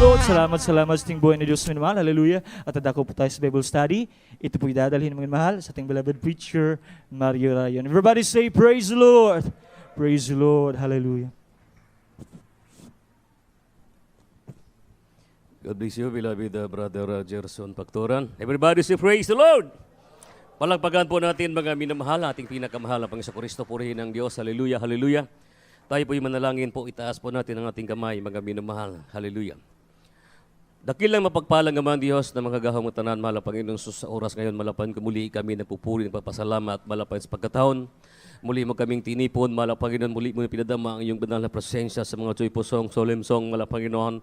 Lord. Salamat sa ating buhay na Diyos minamahal. Hallelujah. At adako po tayo sa Bible study. Ito po idadalhin mga mahal sa ating beloved preacher, Mario Rayon. Everybody say, praise the Lord. Praise the Lord. Hallelujah. God bless you, beloved Brother Gerson Pactoran. Everybody say, praise the Lord. Palagpagan po natin mga minamahal, ating pinakamahal na Panginoon, purihin ng Diyos. Hallelujah, hallelujah. Tayo po yung manalangin po, itaas po natin ang ating kamay, mga minamahal. Hallelujah. Dakilang mapagpalang naman Diyos na mga gahong tanan, mahal ang Panginoon sa oras ngayon, malapan muli kami nagpupuri, nagpapasalamat, malapan sa pagkataon. Muli mo kaming tinipon, mahal ang Panginoon, muli mo pinadama ang iyong banal na presensya sa mga joyful song, solemn song, mahal ang Panginoon.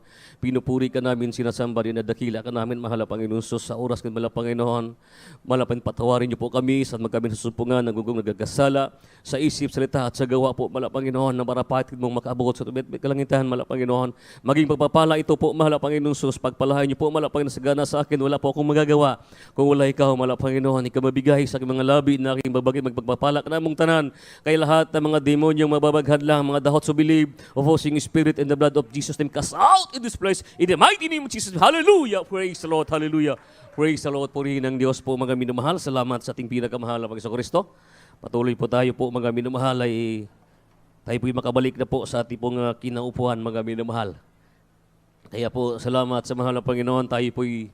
Pinupuri ka namin, sinasamba din na dakila ka namin, mahal ang Panginoon. So sa oras ngayon, mahal ang Panginoon, malapan patawarin niyo po kami sa magkami susumpungan, nagugong nagagasala, sa isip, salita at sa gawa po, mahal ang Panginoon, na marapat mong makaabot sa tubit, kalangitan, mahal ang Panginoon. Maging pagpapala ito po, mahal ang Panginoon, sus, pagpalahan niyo po, mahal ang Panginoon, sagana sa akin, wala po akong magagawa. Kung wala ikaw, mahal ang Panginoon, ikaw mabigay sa aking mga labi na aking babagay, magpagpapala ka namong tanan, kay lahat ng mga demonyong mababaghan lang, mga dahot so believe, opposing spirit in the blood of Jesus name, cast out in this place, in the mighty name of Jesus. Hallelujah! Praise the Lord! Hallelujah! Praise the Lord! Purihin ng Diyos po mga minamahal. Salamat sa ating pinakamahal na Panginoon Kristo. Patuloy po tayo po mga minamahal ay tayo po'y makabalik na po sa ating pong kinaupuan mga minamahal. Kaya po salamat sa mahal na Panginoon. Tayo po'y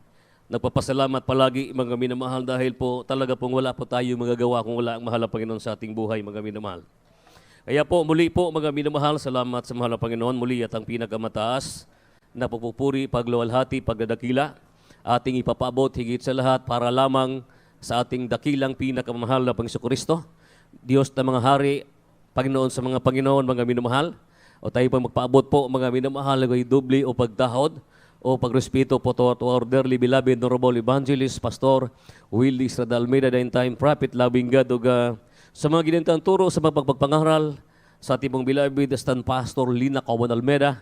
nagpapasalamat palagi mga minamahal dahil po talaga pong wala po tayo magagawa kung wala ang mahal na Panginoon sa ating buhay mga minamahal. Kaya po muli po mga minamahal, salamat sa mahal na Panginoon muli at ang pinakamataas na pupupuri, pagluwalhati, pagdadakila, ating ipapaabot higit sa lahat para lamang sa ating dakilang pinakamahal na Panginoon Kristo, Diyos na mga hari, Panginoon sa mga Panginoon, mga minamahal, o tayo po magpaabot po mga minamahal ay doble o pagdahod, o pagrespeto po to our dearly beloved Honorable Evangelist Pastor Willie Estrada Almeida, the time prophet, loving God, o sa mga ginintang turo sa pagpagpangaral sa ating pong beloved Stan Pastor Lina Cowan Almeida,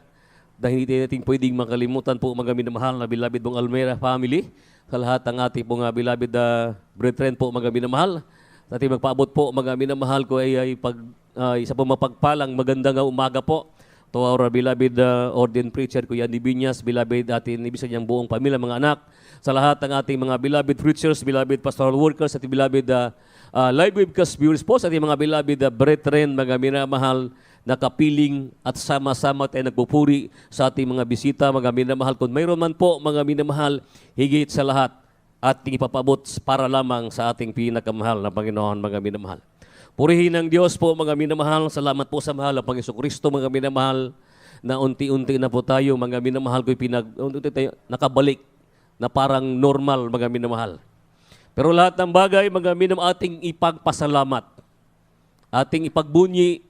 dahil hindi natin pwedeng makalimutan po mga minamahal na beloved mong Almeida family, sa lahat ng ating pong beloved brethren po mga minamahal. Sa ating magpaabot po mga minamahal ko ay isa po mapagpalang magandang umaga po to our beloved ordained preacher, Kuya Nibinyas, beloved atin, ibig niyang buong pamilya, mga anak, sa lahat ng ating mga beloved preachers, beloved pastoral workers, at beloved live webcast viewers po, sa ating mga beloved brethren, mga minamahal, nakapiling at sama-sama tayo nagpupuri sa ating mga bisita, mga minamahal. Kung mayroon man po, mga minamahal, higit sa lahat, ating ipapabot para lamang sa ating pinakamahal na Panginoon, mga minamahal. Purihin ng Diyos po mga minamahal. Salamat po sa mahal na Panginoon Kristo mga minamahal na unti-unti na po tayo mga minamahal ko'y nakabalik na parang normal mga minamahal. Pero lahat ng bagay mga minamahal ating ipagpasalamat, ating ipagbunyi,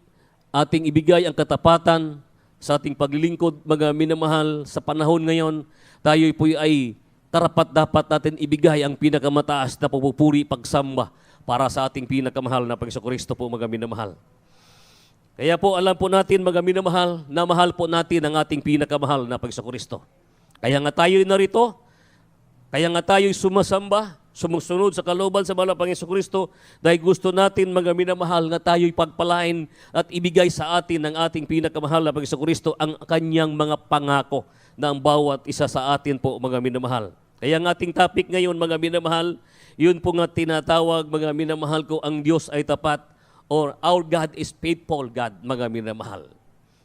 ating ibigay ang katapatan sa ating paglilingkod mga minamahal sa panahon ngayon. Tayo po ay karapat dapat natin ibigay ang pinakamataas na pupupuri pagsamba para sa ating pinakamahal na Panginoon Kristo po mga minamahal. Kaya po alam po natin mga minamahal na mahal po natin ang ating pinakamahal na Panginoon Kristo. Kaya nga tayo narito, kaya nga tayo sumasamba, sumusunod sa kalooban sa mahal na Panginoon Kristo dahil gusto natin mga minamahal na tayo'y pagpalain at ibigay sa atin ng ating pinakamahal na Panginoon Kristo ang kanyang mga pangako na ang bawat isa sa atin po mga minamahal. Kaya ang ating topic ngayon mga minamahal, yun po nga tinatawag mga minamahal ko, ang Diyos ay tapat, or our God is faithful God mga minamahal.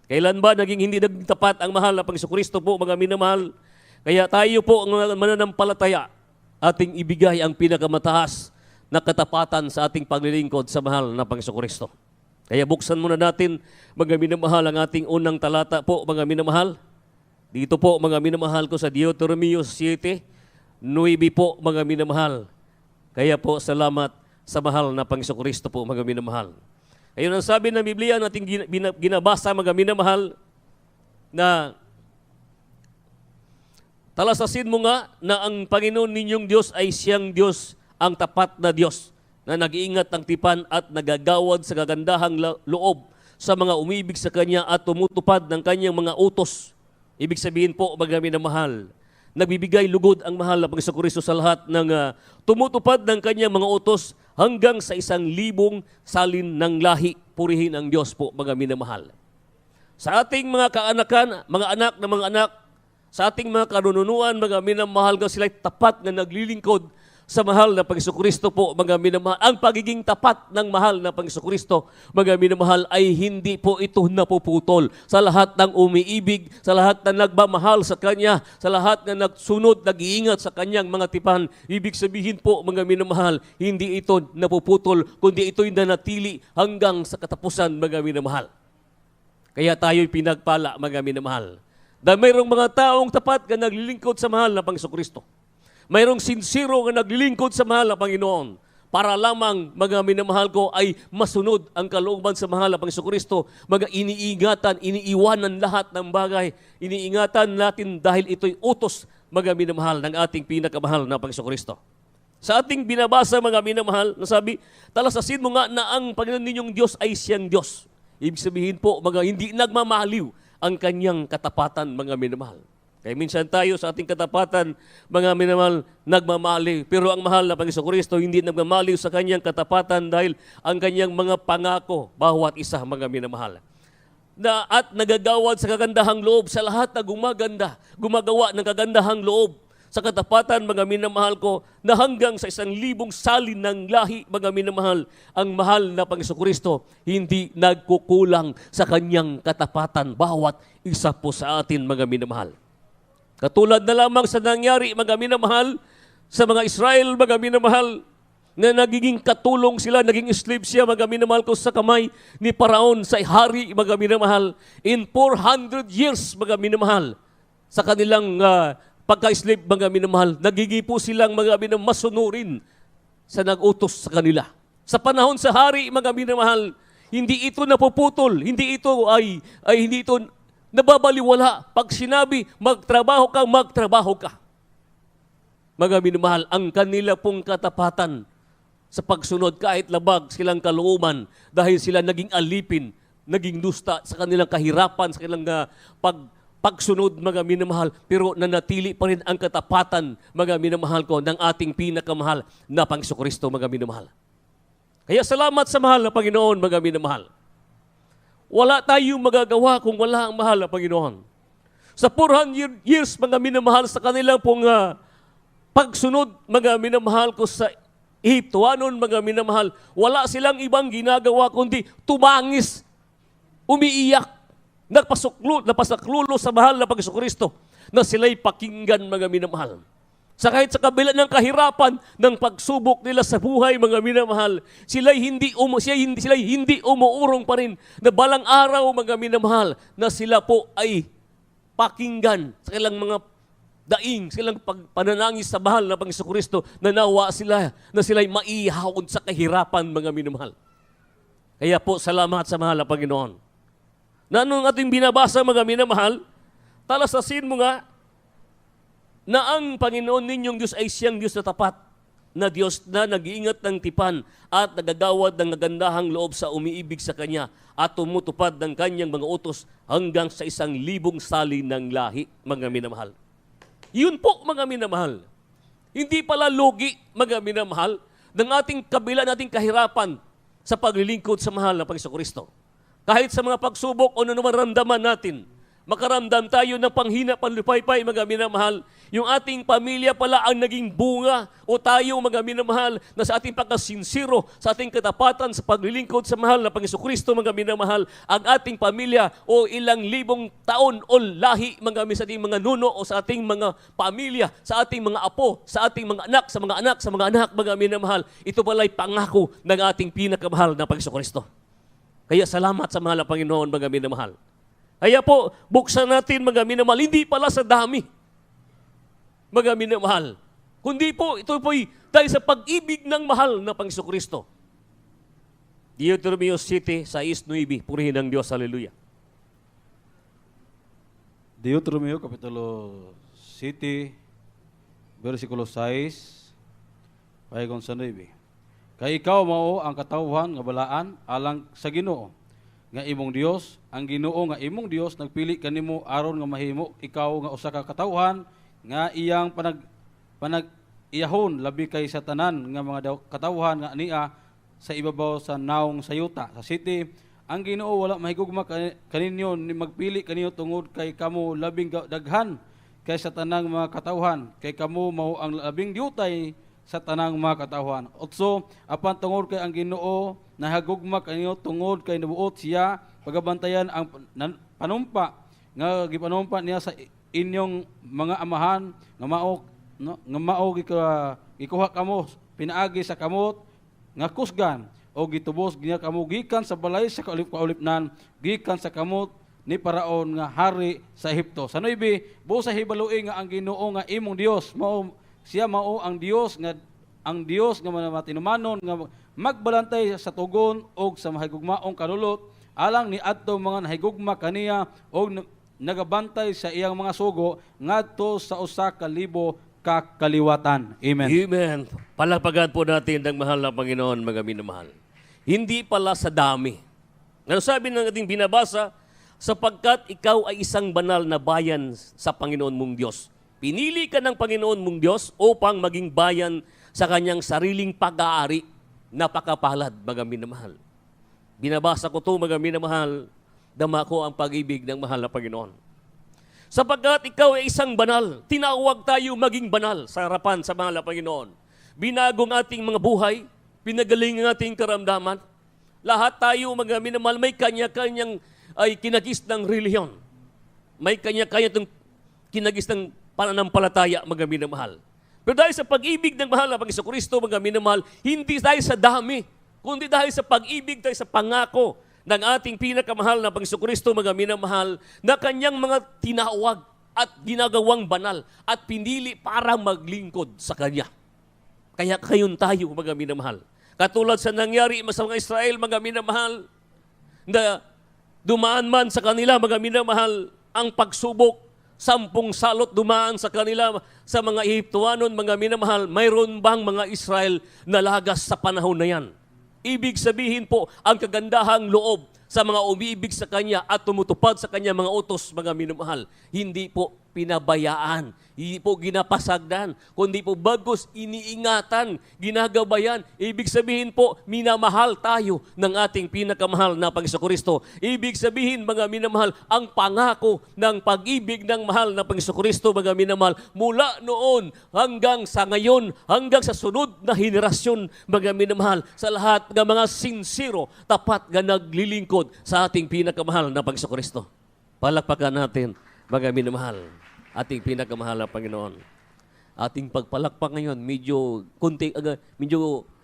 Kailan ba naging hindi naging tapat ang mahal na Panginoon Kristo po mga minamahal? Kaya tayo po ang mananampalataya, ating ibigay ang pinakamataas na katapatan sa ating paglilingkod sa mahal na Panginoon Kristo. Kaya buksan muna natin mga minamahal ang ating unang talata po mga minamahal. Dito po mga minamahal ko sa Deuteronomio 7:9 po mga minamahal. Kaya po salamat sa mahal na Panginoon Kristo po mga minamahal. Ayun ang sabi ng Biblia nating ginabasa mga minamahal na talasasin mo nga na ang Panginoon ninyong Diyos ay siyang Diyos, ang tapat na Diyos na nag-iingat ng tipan at nagagawad sa kagandahang loob sa mga umibig sa Kanya at tumutupad ng Kanyang mga utos. Ibig sabihin po mga minamahal, nagbibigay lugod ang mahal na Panginoon Kristo sa lahat ng tumutupad ng Kanyang mga utos hanggang sa 1,000 salin ng lahi. Purihin ang Diyos po mga minamahal. Sa ating mga kaanakan, mga anak na mga anak, Sa ating mga kanunuan, mga minamahal, nga sila'y tapat na naglilingkod sa mahal na Panginoon po, mga minamahal. Ang pagiging tapat ng mahal na Panginoon, mga minamahal, ay hindi po ito napuputol. Sa lahat ng umiibig, sa lahat na nagmamahal sa Kanya, sa lahat na nagsunod, nag-iingat sa Kanyang mga tipan, ibig sabihin po, mga minamahal, hindi ito napuputol, kundi ito'y nanatili hanggang sa katapusan, mga minamahal. Kaya tayo'y pinagpala, mga minamahal. Dahil mayroong mga taong tapat na naglilingkod sa mahal na Panginoon. Mayroong sinsiro na naglilingkod sa mahal na Panginoon para lamang, mga minamahal ko, ay masunod ang kalooban sa mahal na Panginoon. Mga iniingatan, iniiwanan lahat ng bagay. Iniingatan natin dahil ito'y utos, mga minamahal, ng ating pinakamahal na Panginoon. Sa ating binabasa, mga minamahal, nasabi, talasasin mo nga na ang Panginoon ninyong Diyos ay siyang Diyos. Ibig sabihin po, mga hindi nagmamaliw ang kanyang katapatan, mga minamahal. Kaya minsan tayo sa ating katapatan, mga minamahal, nagmamaliw. Pero ang mahal na Panginoon hindi nagmamaliw sa kanyang katapatan dahil ang kanyang mga pangako, bawat isa, mga minamahal. At nagagawad sa kagandahang loob sa lahat na gumagawa ng kagandahang loob sa katapatan, mga minamahal ko, na hanggang sa 1,000 salin ng lahi, mga minamahal, ang mahal na Panginoon hindi nagkukulang sa kanyang katapatan, bawat isa po sa atin, mga minamahal. Katulad na lamang sa nangyari, mga minamahal, sa mga Israel, mga minamahal, na nagiging katulong sila, naging slave siya, mga minamahal ko, sa kamay ni Paraon, sa hari, mga minamahal, in 400 years, mga minamahal, sa kanilang pagka-slave, mga minamahal, nagiging po silang mga masunurin sa nag-utos sa kanila. Sa panahon sa hari, mga minamahal, hindi ito napuputol, hindi ito nababaliwala. Pag sinabi, magtrabaho ka. Mga minamahal, ang kanila pong katapatan sa pagsunod, kahit labag silang kalooban, dahil sila naging alipin, naging dusta sa kanilang kahirapan, sa kanilang pagsunod, mga minamahal, pero nanatili pa rin ang katapatan, mga minamahal ko, ng ating pinakamahal na Panginoon, mga minamahal. Kaya salamat sa mahal na Panginoon, mga minamahal. Wala tayong magagawa kung wala ang mahal na Panginoon. Sa 400 years, mga minamahal, sa kanilang pong pagsunod, mga minamahal ko, sa Ehiptoanon, mga minamahal, wala silang ibang ginagawa kundi tumangis, umiiyak, napasaklulo sa mahal na Panginoon na sila'y pakinggan, mga minamahal. Sa kahit sa kabila ng kahirapan ng pagsubok nila sa buhay, mga minamahal, sila'y hindi umuurong pa rin na balang araw, mga minamahal, na sila po ay pakinggan sa kanilang mga daing, silang pananangis sa mahal na Panginoon na nawa sila, na sila'y maihahon sa kahirapan, mga minamahal. Kaya po, salamat sa mahal na Panginoon. Na anong ating binabasa, mga minamahal, talasasin mo nga na ang Panginoon ninyong Diyos ay siyang Diyos na tapat, na Diyos na nag-iingat ng tipan at nagagawad ng nagandahang loob sa umiibig sa Kanya at tumutupad ng Kanyang mga utos hanggang sa 1,000 sali ng lahi, mga minamahal. Yun po, mga minamahal. Hindi pala logi, mga minamahal, ng ating kabila nating kahirapan sa paglilingkod sa mahal na Panginoon. Kahit sa mga pagsubok o naman ramdaman natin, makaramdam tayo ng panghina, panlupaypay, mga minamahal. Yung ating pamilya pala ang naging bunga o tayo, mga minamahal, na sa ating pagkasinsiro, sa ating katapatan, sa paglilingkod sa mahal na Panginoon, mga minamahal, ang ating pamilya o ilang libong taon o lahi, mga sa ating mga nuno o sa ating mga pamilya, sa ating mga apo, sa ating mga anak, sa mga anak, mga minamahal, ito pala'y pangako ng ating pinakamahal na Panginoon. Kaya salamat sa mahal na Panginoon, mga minamahal. Kaya po, buksan natin, mga minamahal, hindi pala sa dami, mga minamahal, kundi po, ito po'y dahil sa pag-ibig ng mahal na Panginoon. Deuteronomio 7:6-9, purihin ang Diyos, hallelujah. Deuteronomio Kapitulo 7, versikulo 6, pahigon sa 9. Kay ikaw mao ang katawhan nga balaan alang sa Ginoo nga imong Dios, ang Ginoo nga imong Dios nagpili kanimo aron nga mahimo ikaw nga usa ka katawhan nga iyang iyahon labi kay sa tanan nga mga katawhan nga niya sa ibabaw sa naong sayuta. Sa 7, ang Ginoo wala mahigugma kaninyo ni magpili kaniyo tungod kay kamo labing daghan kaysa tanang mga katawhan, kay kamo mao ang labing diutay sa tanang mga katawhan. Otso, apan tungod kay ang Ginoo nahagugma kaninyo tungod kay nabuot siya pagabantayan ang panumpa nga gipanumpa niya sa inyong mga amahan nga mao no, nga mao gikuha kamo pinaagi sa kamot nga kusgan o gitubos ginya kamo gikan sa balay sa kaulip-kaulipnan gikan sa kamot ni Paraon nga hari sa Ehipto. Sa 9, busa hibalui nga ang Ginoo nga imong Dios mao siya mao ang Dios nga matinumanon nga magbalantay sa tugon og sa mahigugmaong kanulot alang ni adto mga nahigugma kaniya og nagabantay sa iyang mga sugo ngadto sa usa ka libo ka kaliwatan. Amen. Amen. Palakpakan po natin ng mahal na Panginoon, mga minamahal. Hindi pala sa dami. Ano sabi ng ating binabasa? Sapagkat ikaw ay isang banal na bayan sa Panginoon mong Diyos. Pinili ka ng Panginoon mong Diyos upang maging bayan sa kanyang sariling pag-aari. Napakapalad, mga minamahal. Binabasa ko ito, mga minamahal, dama ko ang pag-ibig ng mahal na Panginoon. Sapagkat ikaw ay isang banal, tinawag tayo maging banal sa harapan sa mahal na Panginoon. Binagong ating mga buhay, pinagaling ang ating karamdaman. Lahat tayo, mga minamahal, may kanya-kanyang ay kinagis ng reliyon. May kanya-kanya itong kinagis ng pananampalataya, mga minamahal. Pero dahil sa pag-ibig ng mahal na Panginoon Kristo, mga minamahal, hindi dahil sa dami, kundi dahil sa pag-ibig, dahil sa pangako ng ating pinakamahal na Panginoon Kristo, mga minamahal, na kanyang mga tinawag at ginagawang banal at pinili para maglingkod sa Kanya. Kaya kayon tayo, mga minamahal. Katulad sa nangyari sa mga Israel, mga minamahal, na dumaan man sa kanila, mga minamahal, ang pagsubok, 10 salot dumaan sa kanila, sa mga Ehiptuanon, mga minamahal, mayroon bang mga Israel na lagas sa panahon na yan? Ibig sabihin po, ang kagandahang loob sa mga umiibig sa Kanya at tumutupad sa Kanya mga utos, mga minamahal, hindi po pinabayaan, hindi po ginapasagdan, kundi po bagos iniingatan, ginagabayan. Ibig sabihin po, minamahal tayo ng ating pinakamahal na Panginoon Kristo. Ibig sabihin, mga minamahal, ang pangako ng pag-ibig ng mahal na Panginoon Kristo, mga minamahal, mula noon hanggang sa ngayon, hanggang sa sunod na henerasyon, mga minamahal, sa lahat ng mga sincero, tapat na naglilingkod sa ating pinakamahal na Panginoon Kristo. Palakpakan natin, mga minamahal, ating pinakamahal na Panginoon. Ating pagpalakpak ngayon, medyo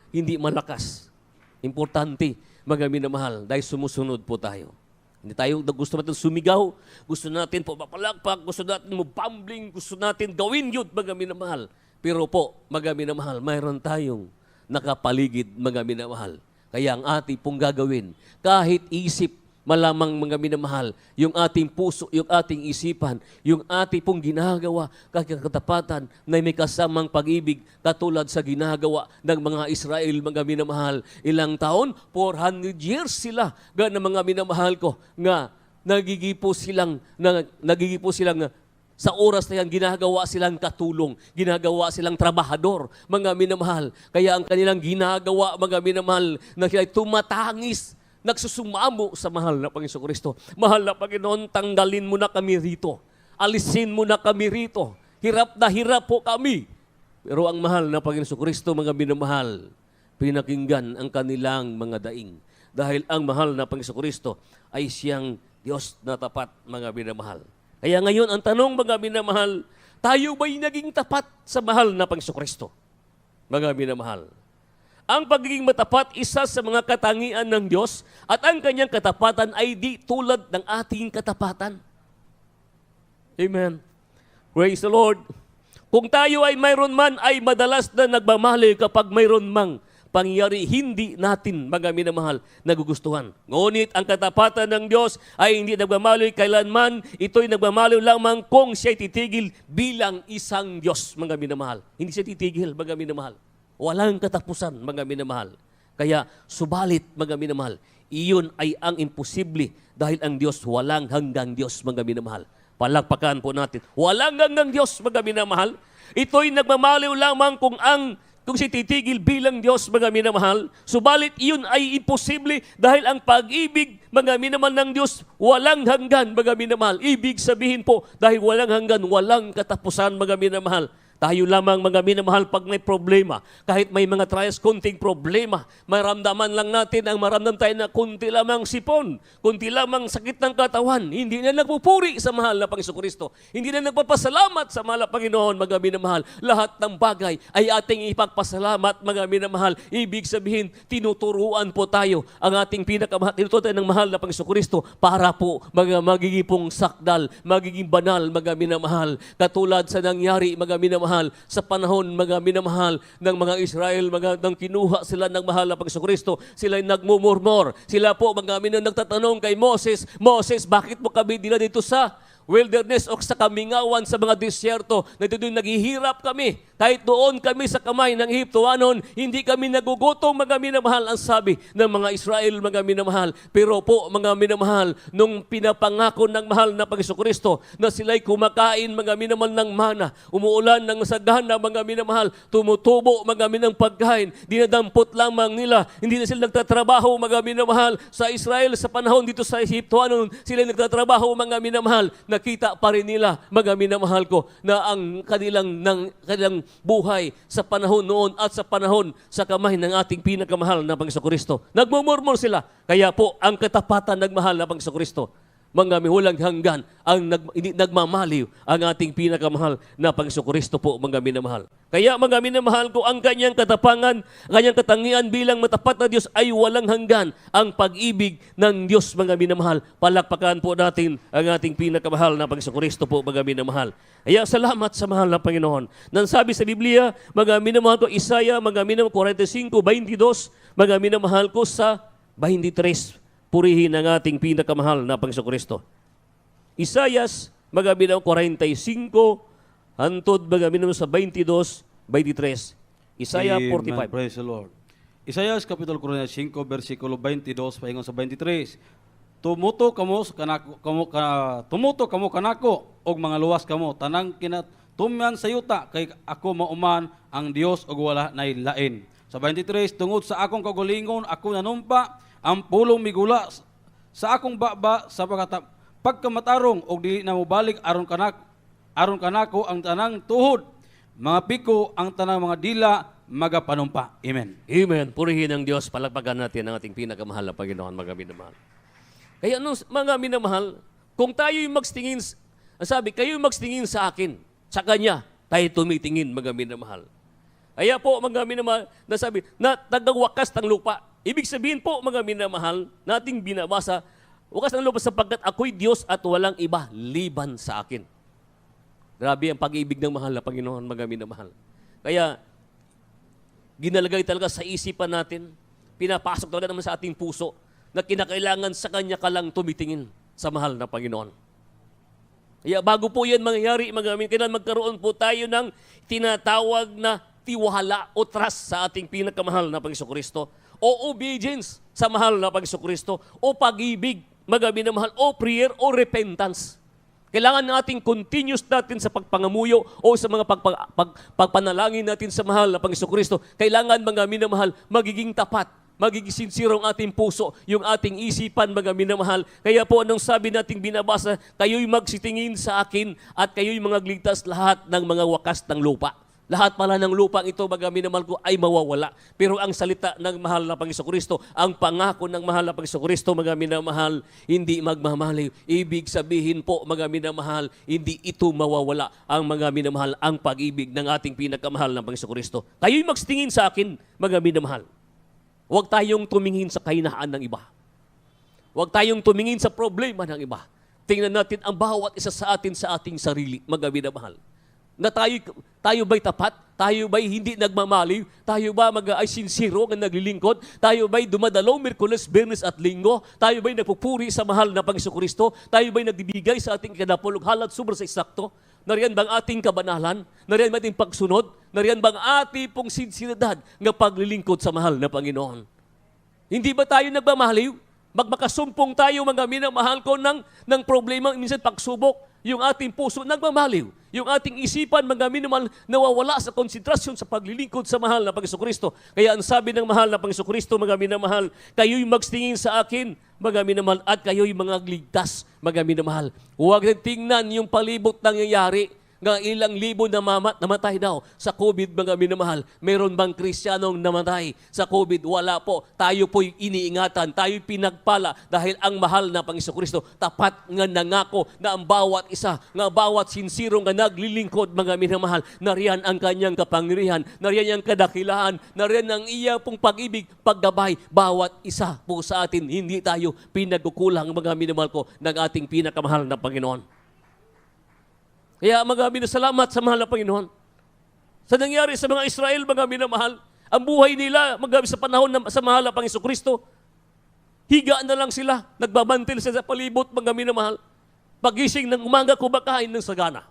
hindi malakas. Importante, mga minamahal, dahil sumusunod po tayo. Hindi tayo gusto natin sumigaw, gusto natin po mapalakpak, gusto natin mabambling, gusto natin gawin yun, mga minamahal. Pero po, mga minamahal, mayroon tayong nakapaligid, mga minamahal. Kaya ang ating pong gagawin, kahit isip, malamang, mga minamahal, yung ating puso, yung ating isipan, yung ating pong ginagawa, kakatapatan na may kasamang pag-ibig katulad sa ginagawa ng mga Israel, mga minamahal. Ilang taon? 400 years sila. Gana, mga minamahal ko, nga nagigipo silang sa oras na yan, ginagawa silang katulong, ginagawa silang trabahador, mga minamahal. Kaya ang kanilang ginagawa, mga minamahal, na sila tumatangis, nagsusumamo sa mahal na Panginoon Kristo. Mahal na Panginoon, tanggalin mo na kami rito. Alisin mo na kami rito. Hirap na hirap po kami. Pero ang mahal na Panginoon Kristo, mga minamahal, pinakinggan ang kanilang mga daing. Dahil ang mahal na Panginoon Kristo ay siyang Diyos na tapat, mga minamahal. Kaya ngayon, ang tanong, mga minamahal, tayo ba'y naging tapat sa mahal na Panginoon Kristo? Mga minamahal. Ang pagiging matapat, isa sa mga katangian ng Diyos, at ang kanyang katapatan ay di tulad ng ating katapatan. Amen. Praise the Lord. Kung tayo ay mayroon man, ay madalas na nagmamali kapag mayroon mang pangyayari, hindi natin, mga minamahal, nagugustuhan. Ngunit ang katapatan ng Diyos ay hindi nagmamali kailanman, ito'y nagmamali lamang kung siya'y titigil bilang isang Diyos, mga minamahal. Hindi siya titigil, mga minamahal. Walang katapusan, mga minamahal. Kaya, subalit, mga minamahal, iyon ay ang imposible dahil ang Diyos walang hanggang Diyos, mga minamahal. Palakpakan po natin. Walang hanggang Diyos, mga minamahal. Ito'y nagmamaliw lamang kung ang kung siya titigil bilang Diyos, mga minamahal. Subalit iyon ay imposible dahil ang pag-ibig, mga minamahal ng Diyos, walang hanggan, mga minamahal. Ibig sabihin po, dahil walang hanggan, walang katapusan, mga minamahal. Tayo lamang, mga minamahal, pag may problema, kahit may mga trials, kunting problema, maramdaman lang natin ang maramdam tayo na kunti lamang sipon, kunti lamang sakit ng katawan, hindi na nagpupuri sa mahal na Panginoon. Hindi na nagpapasalamat sa mahal na Panginoon, mga minamahal. Lahat ng bagay ay ating ipagpasalamat, mga minamahal. Ibig sabihin, tinuturuan po tayo ang ating tinuturuan tayo ng mahal na Panginoon para po magiging pong sakdal, magiging banal, mga minamahal. Katulad sa nangyari, mga minamahal, sa panahon, mga minamahal, ng mga Israel, nang kinuha sila ng mahal na Panginoon, sila ay nagmumurmur. Sila po, mga minamahal, nagtatanong kay Moses, Moses, bakit mo kami dila dito sa wilderness o sa kamingawan sa mga disyerto na dito naghihirap kami. Kahit doon kami sa kamay ng Ehiptoanon, hindi kami nagugutom, mga minamahal, ang sabi ng mga Israel, mga minamahal. Pero po, mga minamahal, nung pinapangako ng mahal na Panginoon na sila'y kumakain, mga minamahal, ng mana, umuulan ng sagana, mga minamahal, tumutubo, mga minang pagkain, dinadampot lamang nila, hindi na sila nagtatrabaho, mga minamahal, sa Israel sa panahon dito sa Ehiptoanon, sila nagtatrabaho, mga minamahal. Nakita pa rin nila, mga minamahal ko, na ang kanilang buhay sa panahon noon at sa panahon sa kamay ng ating pinakamahal na Panginoon. Nagmumurmur sila. Kaya po, ang katapatan ng mahal na Panginoon, mga walang hanggan, hindi nagmamaliw ang ating pinakamahal na Panginoon po, mga minamahal. Kaya, mga minamahal ko, ang kanyang katapangan, kanyang katangian bilang matapat na Diyos ay walang hanggan. Ang pag-ibig ng Diyos, mga minamahal. Palakpakan po natin ang ating pinakamahal na Panginoon po, mga minamahal. Kaya salamat sa mahal na Panginoon. Nang sabi sa Biblia, mga minamahal ko, Isaiah, mga minamahal, 45:22, mga minamahal ko sa 23, purihin ang ating pinakamahal na Panginoon. Isayas, mga minamahal, 45, hantod, mga minamahal, sa 22, 23. Isaiah Amen. 45. Praise the Lord. Isaias Kapitulo 5, versikulo 22, paingon sa 23. Tumuto kamo kanako og mga luwas kamo tanang kinatumyan sa yuta kay ako mauman ang Dios og wala nay lain. Sa 23, tungod sa akong kagulingon ako nanumpa ang pulong migula sa akong baba sa pagkamatarong og dili na mobalik aron kanako ang tanang tuhod, mga piko ang tanang mga dila magapanumpa. Amen. Amen. Purihin ang Diyos. Palagpagan natin ang ating pinakamahal na Panginoon, mga minamahal. Kaya mga minamahal, kung tayo'y magtingin, sabi, kayo'y magtingin sa akin, sa Kanya, tayo tumitingin, mga minamahal. Kaya po, mga minamahal, nasabi, na tagawakas ng lupa. Ibig sabihin po, mga minamahal, nating binabasa, wakas ng lupa sapagkat ako'y Diyos at walang iba liban sa akin. Grabe ang pag-ibig ng mahal na Panginoon, mga minamahal. Kaya, ginalagay talaga sa isipan natin, pinapasok talaga naman sa ating puso, na kinakailangan sa Kanya ka lang tumitingin sa mahal na Panginoon. Kaya bago po yan mangyayari, kailangan magkaroon po tayo ng tinatawag na tiwala o trust sa ating pinakamahal na Panginoon o obedience sa mahal na Panginoon o pag-ibig, mga minamahal, o prayer o repentance. Kailangan nating continuous natin sa pagpangamuyo o sa mga pagpanalangin natin sa mahal na Panginoon. Kailangan, mga minamahal, magiging tapat, magiging sincere ang ating puso, yung ating isipan, mga minamahal. Kaya po, anong sabi nating binabasa, kayo'y magsitingin sa akin at kayo'y mga gligtas lahat ng mga wakas ng lupa. Lahat pala ng lupang ito, mga minamahal ko, ay mawawala. Pero ang salita ng mahal na Panginoon, ang pangako ng mahal na Panginoon, mga minamahal, hindi magmamaliw. Ibig sabihin po, mga minamahal, hindi ito mawawala. Ang mga minamahal, ang pag-ibig ng ating pinakamahal na Panginoon. Kayo'y magsitingin sa akin, mga minamahal. Huwag tayong tumingin sa kahinaan ng iba. Huwag tayong tumingin sa problema ng iba. Tingnan natin ang bawat isa sa atin sa ating sarili, mga minamahal. Na tayo ba'y tapat? Tayo ba'y hindi nagmamaliw? Tayo ba ay sincero ng naglilingkod? Tayo ba'y dumadalaw Miyerkules, Biyernes at Linggo? Tayo ba'y nagpupuri sa mahal na Panginoon? Tayo ba'y nagbibigay sa ating kinapulog halat sobra sa eksakto? Nariyan bang ating kabanalan? Nariyan ba ating pagsunod? Nariyan bang ating pong sinsidad ng paglilingkod sa mahal na Panginoon? Hindi ba tayo nagmamaliw? Magmakasumpong tayo, mga minamahal ko, ng problema, minsan pagsubok, yung ating puso nagmamaliw. Yung ating isipan, mga minamahal, nawawala sa konsentrasyon sa paglilingkod sa mahal na Panginoon. Kaya ang sabi ng mahal na Panginoon, mga minamahal, kayo'y magtingin sa akin, mga minamahal, at kayo'y mga ligtas, mga minamahal. Huwag na tingnan yung palibot nangyayari, nga ilang libo na namatay daw sa COVID, mga minamahal. Meron bang Kristiyanong namatay sa COVID? Wala po. Tayo po'y iniingatan, tayo'y pinagpala dahil ang mahal na Panginoon tapat nga nangako na ang bawat isa, nga bawat sinsiro nga naglilingkod, mga minamahal, nariyan ang kanyang kapangyarihan, nariyan ang kadakilaan, nariyan ang iya pong pag-ibig, paggabay, bawat isa po sa atin. Hindi tayo pinagkukulang, mga minamahal ko, ng ating pinakamahal na Panginoon. Kaya mga minasalamat sa mahal na Panginoon. Sa nangyari sa mga Israel, mga minamahal, ang buhay nila sa panahon sa mahal na Panginoon Kristo, higa na lang sila, nagbabantil sila sa palibot, mga minamahal. Pagising ng umaga, kumakain ng sagana.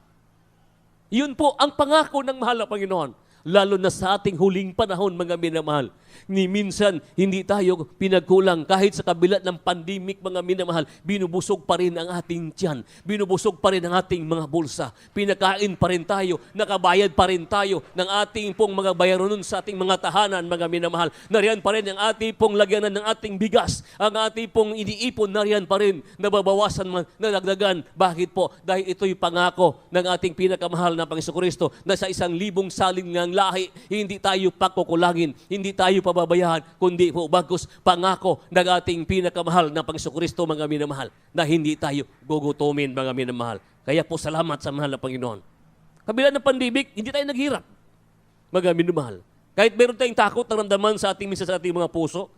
Yun po ang pangako ng mahal na Panginoon. Lalo na sa ating huling panahon, mga minamahal. Ni minsan, hindi tayo pinagkulang. Kahit sa kabila ng pandemic, mga minamahal, binubusog pa rin ang ating tiyan. Binubusog pa rin ang ating mga bulsa. Pinakain pa rin tayo. Nakabayad pa rin tayo ng ating pong mga bayaron sa ating mga tahanan, mga minamahal. Nariyan pa rin ang ating pong lagyanan ng ating bigas. Ang ating pong iniipon, nariyan pa rin. Nababawasan man, nadagdagan. Bakit po? Dahil ito'y pangako ng ating pinakamahal na Panginoon na sa 1,000 saling ng lahi, hindi tayo pakukulangin, hindi tayo pababayaan, kundi po bagkus pangako ng ating pinakamahal na Panginoon, mga minamahal, na hindi tayo gugutumin, mga minamahal. Kaya po salamat sa mahal na Panginoon. Kabila ng pandemic, hindi tayo naghirap, mga minamahal. Kahit meron tayong takot na ramdaman sa ating minsan sa ating mga puso,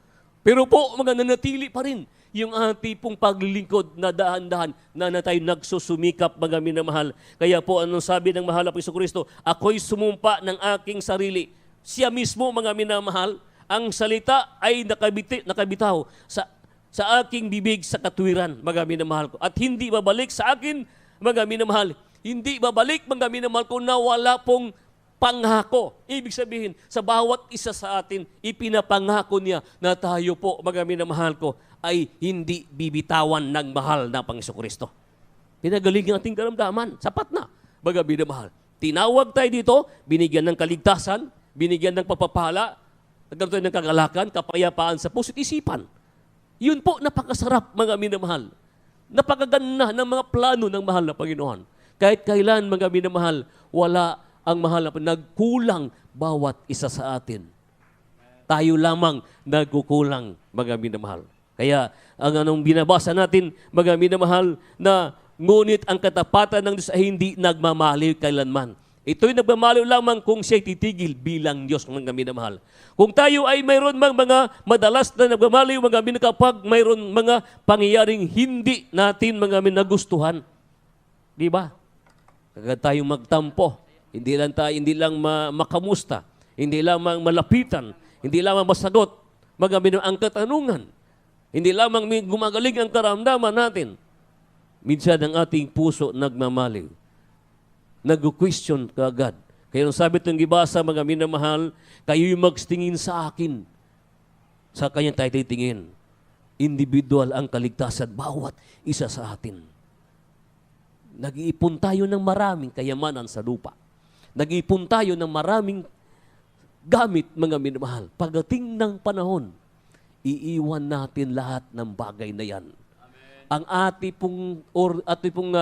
pero po mga nanatili pa rin yung ating pong paglilingkod na dahan-dahan na tayo nagsusumikap, mga minamahal. Kaya po anong sabi ng mahal na Panginoon, ako'y sumumpa ng aking sarili. Siya mismo, mga minamahal, ang salita ay nakabitaw sa aking bibig sa katuwiran, mga minamahal ko. At hindi babalik sa akin, mga minamahal. Hindi babalik, mga minamahal ko, na wala pong pangako. Ibig sabihin, sa bawat isa sa atin, ipinapangako niya na tayo po, mga minamahal ko, ay hindi bibitawan ng mahal na Panginoon. Pinagaling ang ating karamdaman. Sapat na, mga minamahal. Tinawag tayo dito, binigyan ng kaligtasan, binigyan ng papapala, nagkaroon tayo ng kagalakan, kapayapaan sa puso't isipan. Yun po, napakasarap, mga minamahal. Napakaganda ng mga plano ng mahal na Panginoon. Kahit kailan, mga minamahal, wala ang mahal na nagkulang bawat isa sa atin. Tayo lamang nagkukulang, mga minamahal. Kaya ang anong binabasa natin, mga minamahal, na ngunit ang katapatan ng Diyos ay hindi nagmamaliw kailanman. Ito'y nagmamaliw lamang kung siya'y titigil bilang Diyos, mga minamahal. Kung tayo ay mayroon mga madalas na nagmamaliw, mga minamahal, kapag mayroon mga pangyayaring hindi natin, mga minagustuhan. Di ba? Kagad tayong magtampo. Hindi lang makamusta, hindi lamang malapitan, hindi lamang masagot, mga minamahal, ang katanungan. Hindi lamang gumagaling ang karamdaman natin. Minsan ang ating puso nagmamaliw. Nag-question kaagad. Kaya nung sabi itong gibasa, mga minamahal, kayo'y magtingin sa akin. Sa kanya tayo titingin. Individual ang kaligtasan, bawat isa sa atin. Nag-iipon tayo ng maraming kayamanan sa lupa. Nag-iipon tayo ng maraming gamit, mga minamahal. Pagdating ng panahon, iiwan natin lahat ng bagay na yan. Amen. Ang ating pong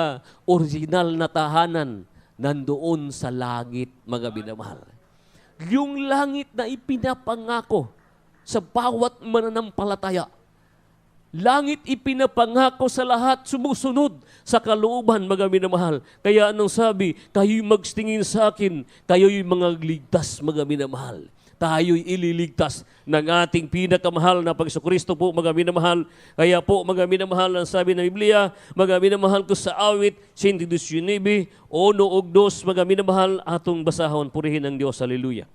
original na tahanan nandoon sa langit, mga minamahal. Yung langit na ipinapangako sa bawat mananampalataya. Langit ipinapangako sa lahat sumusunod sa kalooban, mga minamahal. Kaya anong sabi? Kayo'y magtingin sa akin, kayo'y mga ligtas, mga minamahal. Tayo'y ililigtas ng ating pinakamahal na Panginoon po, mga minamahal. Kaya po, mga minamahal, ang sabi ng Biblia, mga minamahal ko sa awit, 119, 1 ug 2, mga minamahal, atong basahon, purihin ang Diyos. Hallelujah.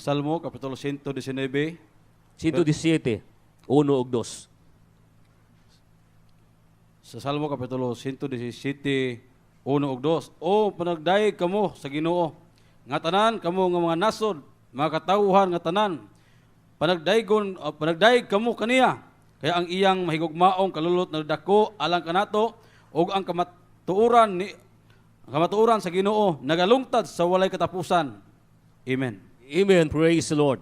Salmo, Kapitulo 119, 117, 1 ug 2. Sa Salmo, Kapitulo 117, 1 ug 2. O panagdaig kamo sa Ginoo, nga tanan kamo nga mga nasod, mga katawuhan nga tanan. Panagdaig kamo kaniya, kaya ang iyang mahigugmaong kalulot na dako alang kanato, ug ang kamatuoran sa Ginoo nagalungtad sa walay katapusan. Amen. Amen. Praise the Lord.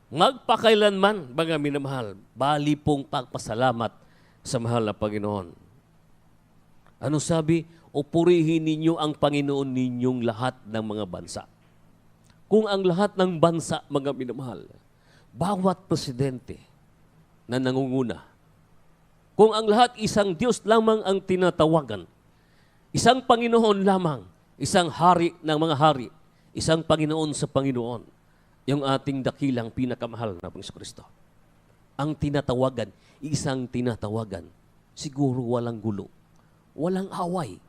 Magpakailanman, mga minamahal, bali pong pagpasalamat sa mahal na Panginoon. Ano sabi? O purihin ninyo ang Panginoon ninyong lahat ng mga bansa. Kung ang lahat ng bansa, mga minamahal, bawat presidente na nangunguna, kung ang lahat isang Diyos lamang ang tinatawagan, isang Panginoon lamang, isang hari ng mga hari, isang Panginoon sa Panginoon, yung ating dakilang pinakamahal na Panginoon Kristo. Ang tinatawagan, isang tinatawagan, siguro walang gulo, walang away,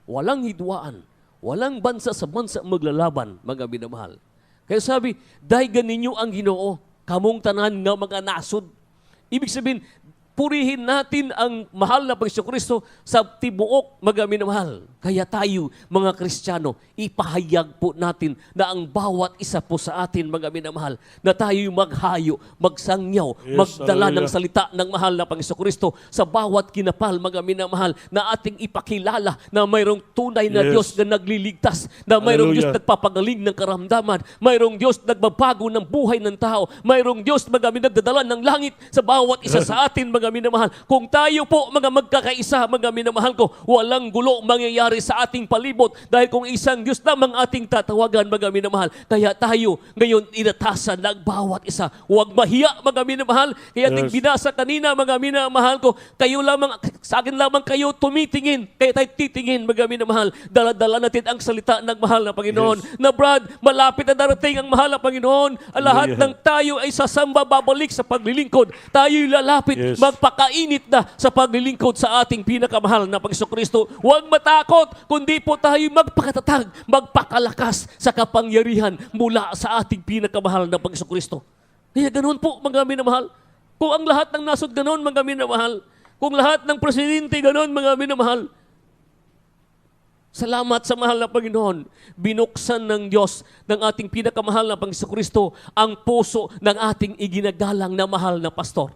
walang hidwaan, walang bansa sa bansa maglalaban, mga minamahal. Kaya sabi, daygan ninyo ang Ginoo, kamong tanan nga mga nasod. Ibig sabihin, purihin natin ang mahal na Panginoon Kristo sa tibuok, mga minamahal. Kaya tayo, mga Kristiyano, ipahayag po natin na ang bawat isa po sa atin, mga minamahal, na tayo maghayo, magsangyaw, magdala ng salita ng mahal na Panginoon Kristo sa bawat kinapal, mga minamahal, na ating ipakilala na mayroong tunay na Diyos na nagliligtas, na mayroong Diyos nagpapagaling ng karamdaman, mayroong Diyos nagbabago ng buhay ng tao, mayroong Diyos, mga nagdadala ng langit sa bawat isa sa atin, mga minamahal. Kung tayo po, mga magkakaisa, mga minamahal ko, walang gulo mangyayari sa ating palibot dahil kung isang Diyos lamang ating tatawagan, mga minamahal. Kaya tayo ngayon inatasan ng bawat isa. Huwag mahiya, mga minamahal. Kaya ating binasa kanina, mga minamahal ko, kayo lamang, sa akin lamang kayo tumitingin. Kaya tayo titingin, mga minamahal. Dala-dala natin ang salita ng mahal na Panginoon. Na Brad, malapit na darating ang mahal na Panginoon. Lahat ng tayo ay sasamba, babalik sa paglilingkod. Tayo'y lalapit, magpakainit na sa paglilingkod sa ating pinakamahal na Panginoon Kristo. Huwag matakot, kundi po tayo magpakatatag, magpakalakas sa kapangyarihan mula sa ating pinakamahal na Panginoon Kristo. Kaya ganoon po, mga minamahal. Kung ang lahat ng nasod ganoon, mga minamahal. Kung lahat ng presidente ganoon, mga minamahal. Salamat sa mahal na Panginoon. Binuksan ng Diyos ng ating pinakamahal na Panginoon Kristo ang puso ng ating iginagalang na mahal na pastor.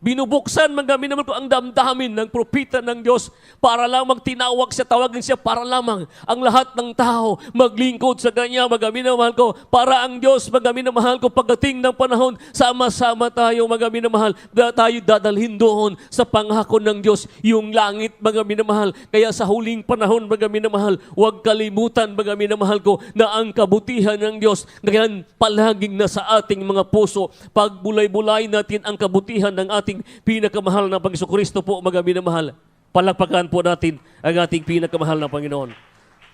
Binubuksan, mga minamahal ko, ang damdamin ng propita ng Diyos para lamang tinawag siya, tawagin siya para lamang ang lahat ng tao maglingkod sa Kanya, mga minamahal ko, para ang Diyos, mga minamahal ko, pagdating ng panahon, sama-sama tayo, mga minamahal, tayo dadalhin doon sa pangako ng Diyos, yung langit, mga minamahal. Kaya sa huling panahon, mga minamahal, huwag kalimutan, mga minamahal ko, na ang kabutihan ng Diyos, ngayon palaging nasa ating mga puso, pagbulay-bulay natin ang kabutihan ng ating pinakamahal na Panginoon Kristo po, mga minamahal. Palakpakan po natin ang ating pinakamahal na Panginoon.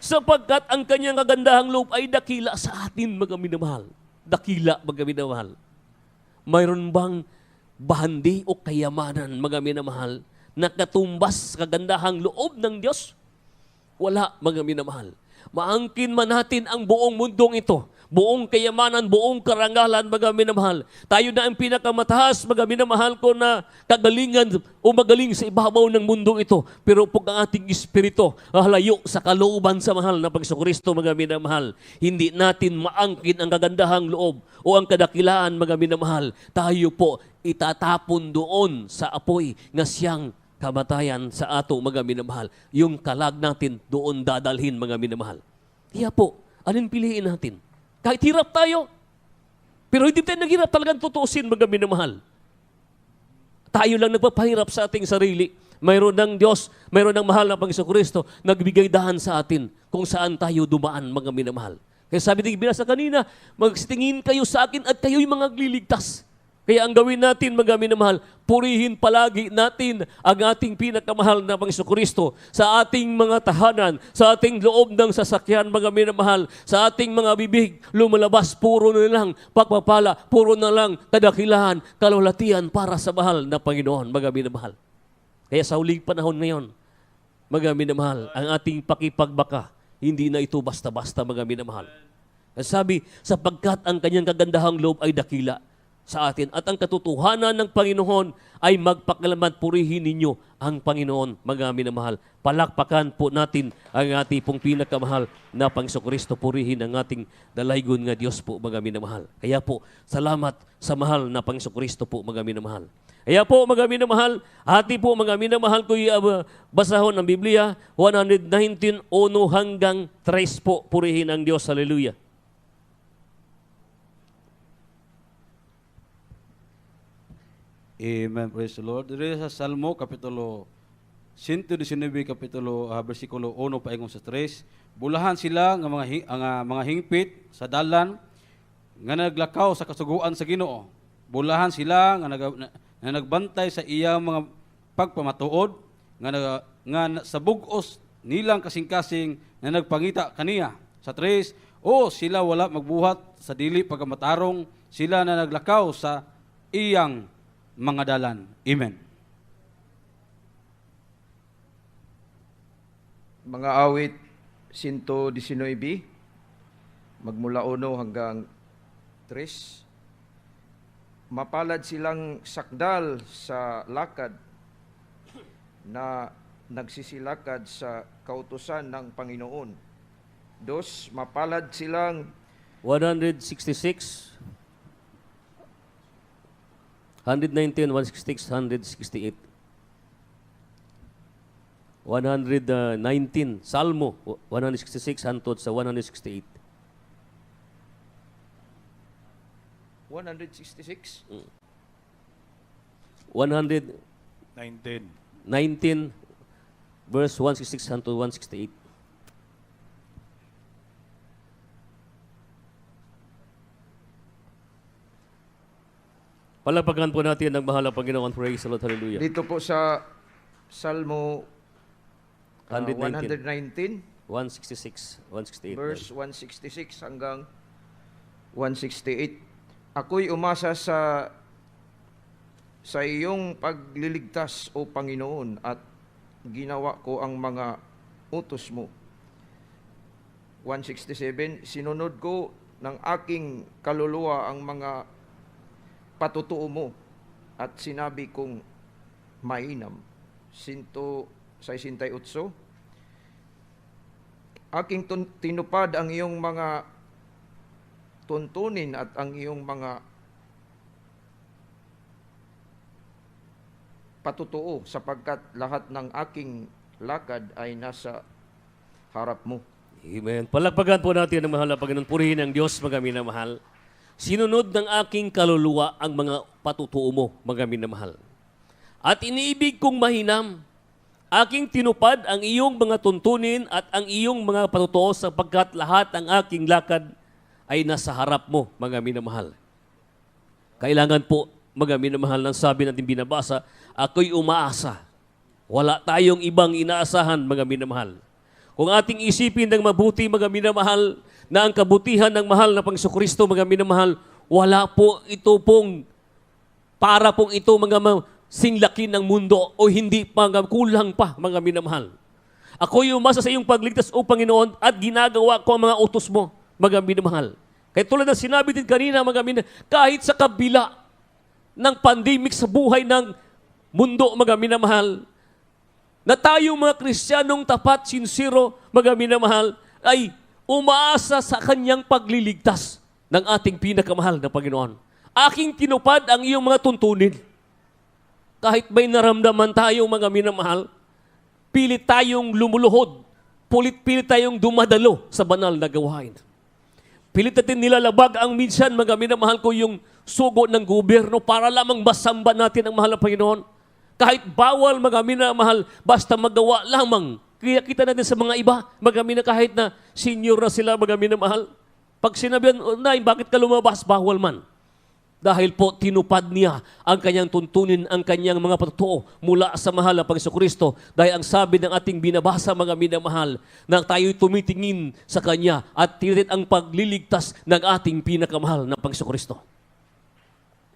Sapagkat ang kanyang kagandahang loob ay dakila sa atin, mga minamahal. Dakila, mga minamahal. Mayroon bang bahandi o kayamanan, mga minamahal, na katumbas sa kagandahang loob ng Diyos? Wala, mga minamahal. Maangkin man natin ang buong mundong ito, buong kayamanan, buong karangalan, mga minamahal. Tayo na ang pinakamataas, mga minamahal ko, na kagalingan o magaling sa ibabaw ng mundong ito. Pero pag ang ating espiritu halayo sa kalooban sa mahal na Panginoon Kristo, mga minamahal, hindi natin maangkin ang kagandahang loob o ang kadakilaan, mga minamahal. Tayo po itatapon doon sa apoy nga siyang kamatayan sa ato, mga minamahal. Yung kalag natin doon dadalhin, mga minamahal. Kaya po, alin piliin natin? Kahit hirap tayo, pero hindi tayo naghirap, talagang tutuusin, mga minamahal. Tayo lang nagpapahirap sa ating sarili. Mayroon ng Diyos, mayroon ng mahal na Panginoon Kristo, nagbigay dahan sa atin kung saan tayo dumaan, mga minamahal. Kaya sabi ng binasa kanina, magsitingin kayo sa akin at kayo'y mga gliligtas. Kaya ang gawin natin, mga minamahal, purihin palagi natin ang ating pinakamahal na Panginoon Kristo sa ating mga tahanan, sa ating loob ng sasakyan, mga minamahal, sa ating mga bibig, lumalabas, puro na lang pagpapala, puro na lang kadakilahan, kalulatian para sa mahal na Panginoon, mga minamahal. Kaya sa huling panahon ngayon, mga minamahal, ang ating pakipagbaka, hindi na ito basta-basta, mga minamahal. Sabi, sapagkat ang kanyang kagandahang loob ay dakila sa atin at ang katotohanan ng Panginoon ay magpakailanman, purihin ninyo ang Panginoon, mga minamahal. Palakpakan po natin ang ating pong pinakamahal na Panginoon Kristo, purihin ang ating dalaygon nga Diyos po, mga minamahal. Kaya po, salamat sa mahal na Panginoon Kristo po, mga minamahal. Kaya po mga minamahal, hati po mga minamahal ko basahon ng Biblia, 119, 1 hanggang 3 po, purihin ang Diyos. Hallelujah. Amen. Praise the Lord. Diri sa Salmo, Kapitulo 119, versikulo 1 paingon sa 3. Bulahan sila nga mga hingpit sa dalan, nga naglakaw sa kasuguan sa Ginoo. Bulahan sila nga nagbantay sa iyang mga pagpamatuod, nga sa bugos nilang kasing-kasing na nagpangita kaniya. Sa 3, sila wala magbuhat sa dili pagkamatarong, sila na naglakaw sa iyang mga dalan. Amen. Mga awit 119, magmula 1 hanggang 3. Mapalad silang sakdal sa lakad na nagsisilakad sa kautusan ng Panginoon. 2, mapalad silang 166, 119, 166, 168. 119, Salmo 166 hantod sa 168. 166. 119 verse 166 hantod 168. Palagpagan po natin ang mahal na Panginoon. Praise the Lord. Hallelujah. Dito po sa Salmo 119, 119, 166, 168. verse 166 hanggang 168. Ako'y umasa sa iyong pagliligtas, O Panginoon, at ginawa ko ang mga utos mo. 167, sinunod ko ng aking kaluluwa ang mga patutuo mo at sinabi kong mainam. 168, aking tinupad ang iyong mga tuntunin at ang iyong mga patutuo, sapagkat lahat ng aking lakad ay nasa harap mo. Amen. Palagpagan po natin ang mahal na Panginoon. Purihin ang Diyos, mga minamahal. Sinunod ng aking kaluluwa ang mga patutuo mo, mga minamahal. At iniibig kong mahinam, aking tinupad ang iyong mga tuntunin at ang iyong mga patutuo, sapagkat lahat ng aking lakad ay nasa harap mo, mga minamahal. Kailangan po, mga minamahal, ng sabi natin binabasa, ako'y umaasa. Wala tayong ibang inaasahan, mga minamahal. Kung ating isipin ng mabuti, mga minamahal, na ang kabutihan ng mahal na Panginoon, mga minamahal, wala po ito pong, para pong ito mga singlaki ng mundo o hindi pa, kulang pa, mga minamahal. Ako'y umasa sa iyong pagligtas, O Panginoon, at ginagawa ko ang mga utos mo, mga minamahal. Kaya tulad ng sinabi din kanina, mga minamahal, kahit sa kabila ng pandemic sa buhay ng mundo, mga minamahal, na tayong mga Kristiyanong tapat, sincero, mga minamahal, ay umaasa sa kanyang pagliligtas ng ating pinakamahal na Panginoon. Aking tinupad ang iyong mga tuntunin. Kahit may naramdaman tayong mga minamahal, pilit tayong lumuluhod, pilit tayong dumadalo sa banal na gawain. Pilit natin nilalabag ang minsan, mga minamahal ko, yung sugo ng gobyerno para lamang masamba natin ang mahal na Panginoon. Kahit bawal, mga minamahal, basta magawa lamang. Kaya kita natin sa mga iba, mga minamahal, kahit na senior na sila, mga minamahal. Pag sinabihan, Nay, bakit ka lumabas? Bawal man. Dahil po tinupad niya ang kanyang tuntunin, ang kanyang mga patutuo mula sa mahal na Panginoon. Dahil ang sabi ng ating binabasa, mga minamahal, na tayo'y tumitingin sa Kanya at tinitin ang pagliligtas ng ating pinakamahal na Panginoon.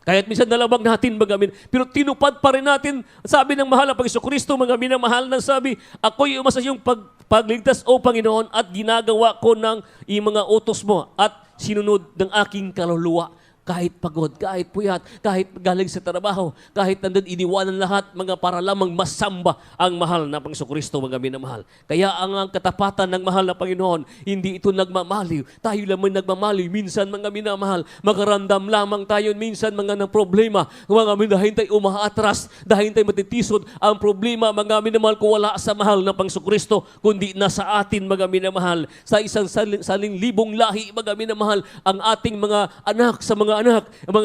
Kahit minsan nalabag natin, mga minamahal, pero tinupad pa rin natin, sabi ng mahal na Panginoon, mga minamahal, na sabi, ako'y umasa sa iyong pagligtas, O Panginoon, at ginagawa ko ng iyong mga utos mo at sinunod ng aking kaluluwa Kahit pagod, kahit puyat, kahit galing sa trabaho, kahit nandun iniwanan lahat, mga para lamang masamba ang mahal na Panginoon mga minamahal. Kaya ang katapatan ng mahal na Panginoon, hindi ito nagmamaliw. Tayo lamang nagmamaliw. Minsan mga minamahal, makaramdam lamang tayo minsan mga ng problema. Mga dahil tayo umaatras, dahil tayo matitisod. Ang problema mga minamahal ko wala sa mahal na Panginoon, kundi nasa atin mga minamahal. Sa isang saling libong lahi mga minamahal, ang ating mga anak sa mga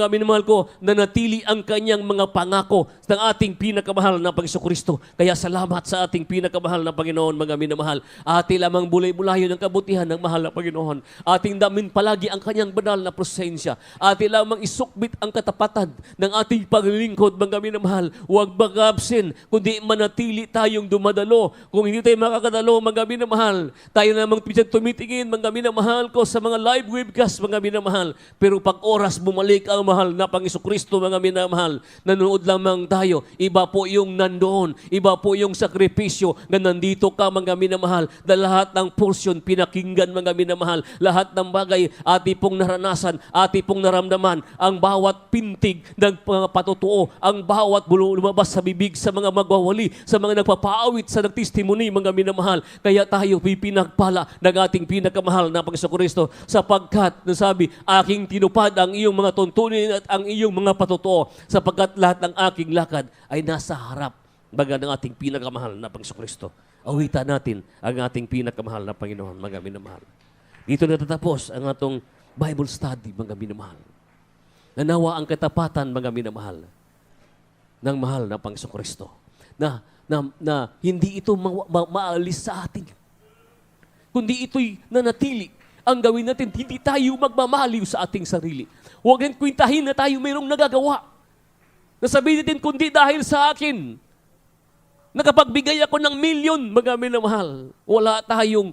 minamahal ko, na natili ang kanyang mga pangako ng ating pinakamahal na Panginoon. Kaya salamat sa ating pinakamahal na Panginoon, mga minamahal. Ating lamang bulay-bulayon ng kabutihan ng mahal na Panginoon. Ating damin palagi ang kanyang banal na presensya. Ating lamang isukbit ang katapatan ng ating paglilingkod, mga minamahal. Huwag mag-absent, kundi manatili tayong dumadalo. Kung hindi tayo makakadalo, mga minamahal, tayo namang tumitingin, mga minamahal ko, sa mga live webcast, mga minamahal. Pero pag oras bumalik ang mahal na Panginoon, mga minamahal, nanonood lamang tayo. Iba po yung nandoon. Iba po yung sakripisyo na nandito ka, mga minamahal, na lahat ng portion pinakinggan, mga minamahal. Lahat ng bagay ati pong naranasan, ati pong naramdaman, ang bawat pintig ng mga patutuo, ang bawat lumabas sa bibig sa mga magwawali, sa mga nagpapaawit, sa nagtestimony, mga minamahal. Kaya tayo pinagpala ng ating pinakamahal na Panginoon, sapagkat nasabi, aking tinupad ang iyong mga tuntunin at ang iyong mga patutuo, sapagkat lahat ng aking lakad ay nasa harap baga ng ating pinakamahal na Panginoon. Awitan natin ang ating pinakamahal na Panginoon, mga minamahal. Dito natatapos ang atong Bible study, mga minamahal. Nanawa ang katapatan, mga minamahal, ng mahal na Panginoon, na hindi ito maalis sa atin, kundi ito'y nanatili. Ang gawin natin, hindi tayo magmamaliw sa ating sarili. Huwag natin kwintahin na tayo mayroong nagagawa. Nasabihin natin, kundi dahil sa akin, nakapagbigay ako ng milyon, mga minamahal. Wala tayong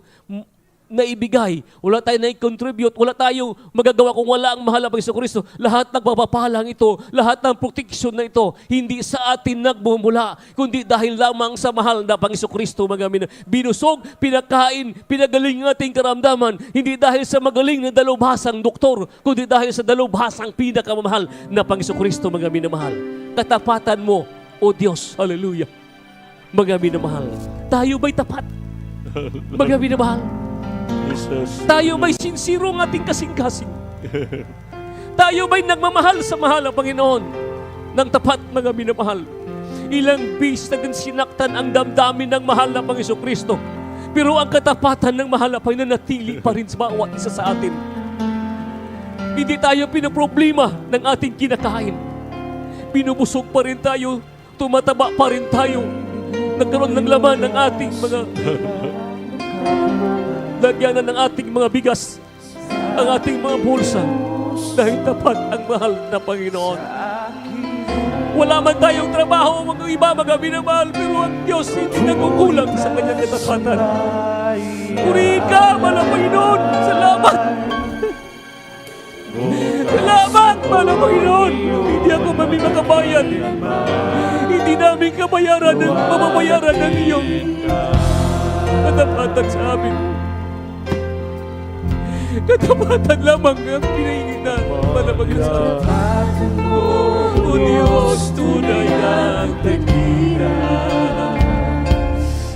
naibigay, wala tayong nai-contribute, wala tayong magagawa kung wala ang mahal na Panginoon. Lahat ng papapalang ito, lahat ng protection na ito, hindi sa atin nagbumula, kundi dahil lamang sa mahal na Panginoon, mga minamahal. Binusog, pinakain, pinagaling ating karamdaman, hindi dahil sa magaling na dalubhasang doktor, kundi dahil sa dalubhasang pinakamamahal na Panginoon, mga minamahal. Katapatan mo, O Diyos, hallelujah, mga minamahal. Tayo ba'y tapat? Mga minamahal. Jesus. Tayo ba'y sincero ang ating kasing-kasing? Tayo ba'y nagmamahal sa mahal na Panginoon ng tapat, mga minamahal? Ilang bis na sinaktan ang damdamin ng mahal na Panginoon Kristo, pero ang katapatan ng mahal na Panginoon natili pa rin sa bawat isa sa atin. Hindi tayo pinoproblema ng ating kinakain. Pinubusog pa rin tayo, tumataba pa rin tayo, nagkaroon ng laman ng ating mga lagyanan ng ating mga bigas, ang ating mga bulsa, dahil tapat ang mahal na Panginoon. Wala man tayong trabaho, mga iba, mga minamahal, pero ang Diyos hindi nagkukulang sa kanyang katapatan. Purihin ka, mahal na Panginoon. Salamat. Salamat, mahal na Panginoon. Hindi ako makabayan. Hindi namin mamabayaran ng iyong katapatan sa amin. Katapatan lamang ang pinahinginan, malabagin sa atin. O Diyos, tunay ng tagila.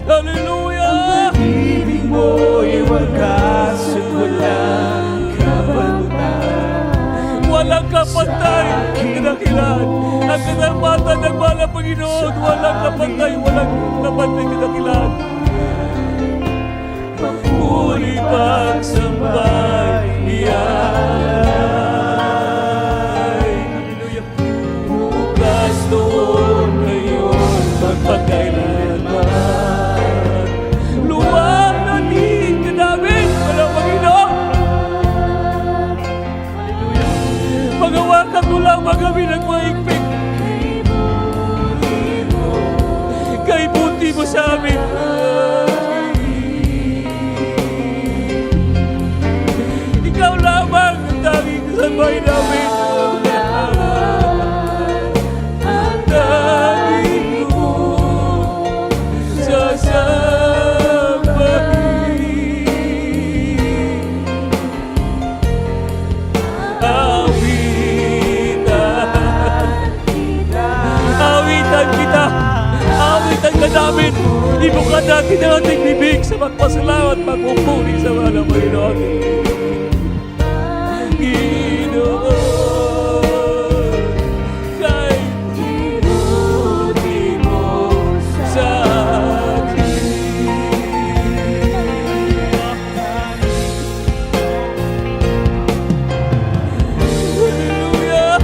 Hallelujah! Pag-ibig mo'y wagas at walang kabuluhan. Walang kapantay, kadakilan. Ang katapatan ng mahal na Panginoon, walang kapantay, kadakilan. Puri pagsambay iyay. Bukas doon ngayon magpagkailanman. Luwag natin kanamin, walang Panginoon. Magawakan mo lang magabi ng maigpit. Kay buti mo sa amin. namin. Ibuka natin ang ating bibig sa magpasalamat, magpupuri sa mahal na Panginoon. Ginoon, kay buti mo sa akin. Hallelujah.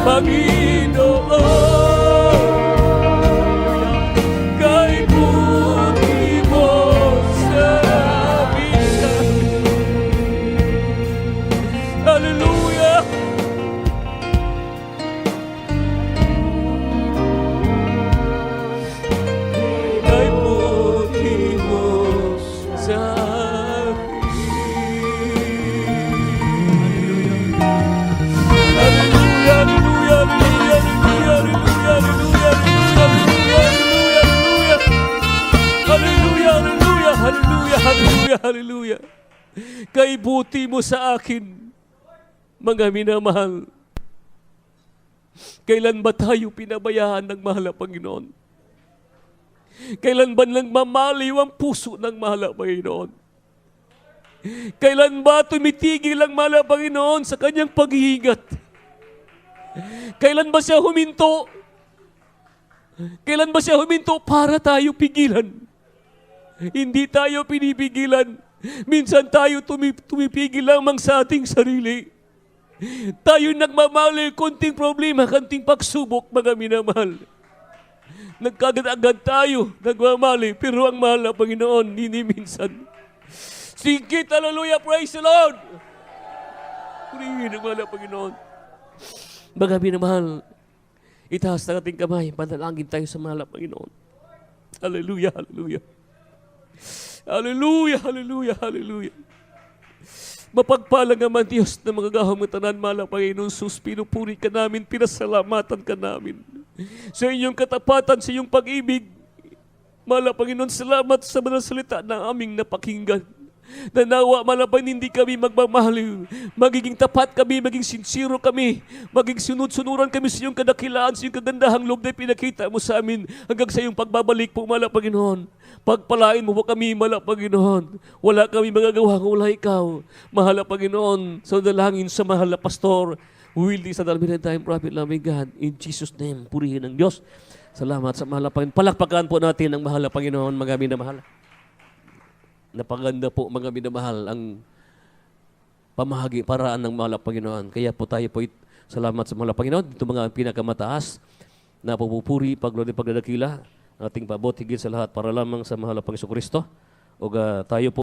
Panginoon, kay buti mo sa amin. Hallelujah. Kay buti mo sa amin. Hallelujah, hallelujah, hallelujah, hallelujah, hallelujah, hallelujah, hallelujah, hallelujah, hallelujah. Kay buti mo sa akin, mga minamahal. Kailan ba tayo pinabayaan ng mahal na Panginoon? Kailan ba nagmamaliw ang puso ng mahal na Panginoon? Kailan ba tumitigil ang mahal na Panginoon sa kanyang paghihingat? Kailan ba siya huminto? Kailan ba siya huminto para tayo pigilan? Hindi tayo pinipigilan. Minsan tayo tumipigil lamang sa ating sarili. Tayo nagmamali, konting problema, konting pagsubok, mga minamahal. Nagkagad-agad tayo, nagmamali, pero ang mahal na Panginoon, hindi minsan. Singkit, hallelujah, praise the Lord! Purihin ang mahal na Panginoon. Mga minamahal, itaas ng ating kamay, panalangin tayo sa mahal na Panginoon. Hallelujah, hallelujah. Hallelujah, hallelujah, hallelujah. Mapagpalang naman Diyos na mga gahong tanan, mahal na Panginoon, sus, pinupuri ka namin, pinasalamatan ka namin. Sa inyong katapatan, sa iyong pag-ibig, mahal na Panginoon, salamat sa mga salita na aming napakinggan. Nanawa, malaban, hindi kami magmamahal. Magiging tapat kami, maging sincero kami, maging sunod-sunuran kami sa iyong kadakilaan, sa iyong kagandahang loob na pinakita mo sa amin hanggang sa iyong pagbabalik po, mahal na Panginoon. Pagpalain mo po kami, mahal na Panginoon. Wala kami magagawa kung wala ikaw. Mahal na Panginoon, sa dalangin sa mahal na pastor, Willie sa dalawin time, prophet, loving God, in Jesus' name, purihin ng Diyos. Salamat sa mahal na Panginoon. Palakpakan po natin ang mahal na Panginoon, mga minamahal. Napaganda po, mga minamahal, ang pamahagi, paraan ng mahal na Panginoon. Kaya po tayo po salamat sa mahal na Panginoon. Ito mga pinakamataas na pupupuri, paglodi, pagdadakila, ating pabot higit sa lahat para lamang sa mahal na Panginoon Kristo. O tayo po